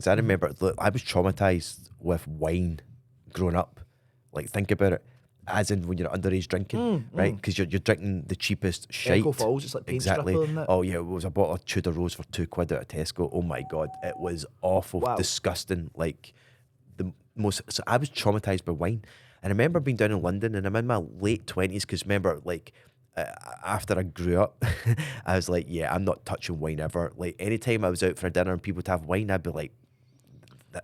Because I remember, look, I was traumatized with wine growing up. Like, think about it. As in when you're underage drinking, right? Because you're drinking the cheapest shite. Echo Falls, it's like paint Exactly. stripper, isn't it? Oh yeah, it was a bottle of Tudor Rose for £2 out of Tesco. Oh my god, it was awful, Wow. disgusting. Like the most. So I was traumatized by wine, and I remember being down in London, and I'm in my late 20s. Because remember, like after I grew up, I was like, yeah, I'm not touching wine ever. Like anytime I was out for a dinner and people would have wine, I'd be like,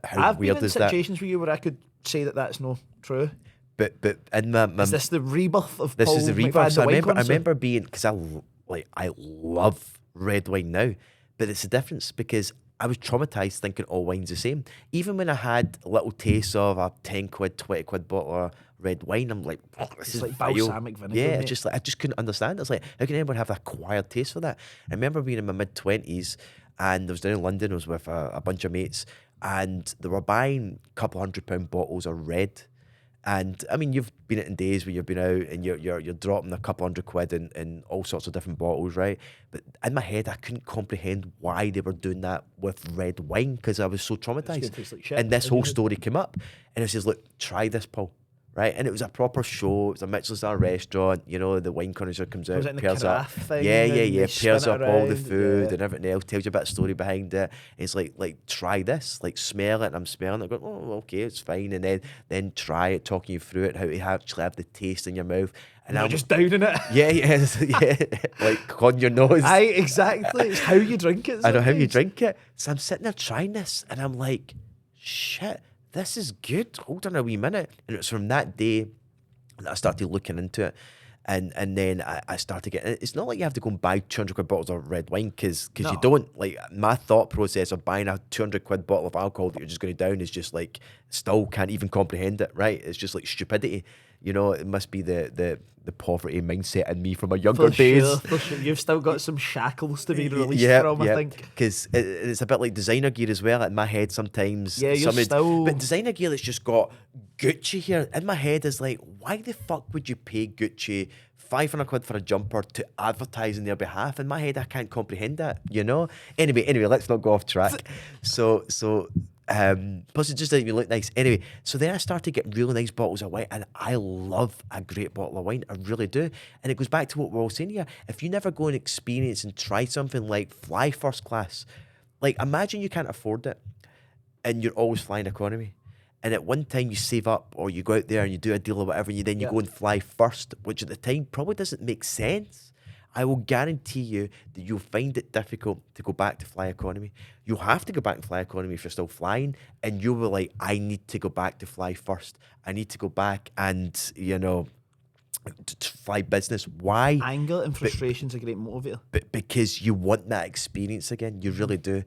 how I've been weird in is that? situations with you where I could say that that's no true. But in my Is this the rebirth of This Paul is the McFadden, rebirth. So the wine I connoisseur? remember being, because I love red wine now, but it's a difference because I was traumatized thinking all wine's the same. Even when I had little tastes of a 10 quid, 20 quid bottle of red wine, I'm like, oh, this It's is like vile. balsamic vinegar, Yeah, mate. it's just like I just couldn't understand. It's like, how can anyone have an acquired taste for that? I remember being in my mid-20s, and I was down in London. I was with a bunch of mates, and they were buying a couple £100 bottles of red. And I mean, you've been in days where you've been out and you're dropping a couple £100 in all sorts of different bottles, right? But in my head, I couldn't comprehend why they were doing that with red wine because I was so traumatized. gonna taste like shit And this in whole your head. story came up, and it says, "Look, try this, Paul." Right, and it was a proper show. It was a Michelin star restaurant. You know, the wine connoisseur comes out, Was it in the pairs up, carafe thing yeah, and they pairs spin up it all the around? food Yeah. and everything else. Tells you a bit of story behind it. It's like try this, like smell it. And I'm smelling it, going, oh, okay, it's fine. And then try it, talking you through it, how to actually have the taste in your mouth. And You're I'm just downing it. yeah, yeah, like on your nose. Aye, exactly. It's how you drink it. I know how you sometimes. drink it. So I'm sitting there trying this, and I'm like, shit, this is good. Hold on a wee minute. And it's from that day that I started looking into it. And then I started getting, it's not like you have to go and buy 200 quid bottles of red wine because you No. don't. Like, my thought process of buying a 200 quid bottle of alcohol that you're just going to down is just like, still can't even comprehend it, right? It's just like stupidity. You know, it must be the poverty mindset in me from my younger days. For sure. You've still got some shackles to be released Yeah, from, I yeah. think. Because it's a bit like designer gear as well. In my head, sometimes. Yeah, you're still- But designer gear that's just got Gucci here. In my head is like, why the fuck would you pay Gucci 500 quid for a jumper to advertise on their behalf? In my head, I can't comprehend that. You know. Anyway, let's not go off track. So. Plus it just doesn't even look nice. Anyway, so then I started getting really nice bottles of wine, and I love a great bottle of wine. I really do. And it goes back to what we're all saying here. If you never go and experience and try something like fly first class, like imagine you can't afford it and you're always flying economy. And at one time you save up or you go out there and you do a deal or whatever, and then you Yeah. go and fly first, which at the time probably doesn't make sense. I will guarantee you that you'll find it difficult to go back to fly economy. You'll have to go back and fly economy if you're still flying, and you'll be like, I need to go back to fly first. I need to go back and, you know, to fly business. Why? Anger and frustration's a great motivator. But because you want that experience again, you really do.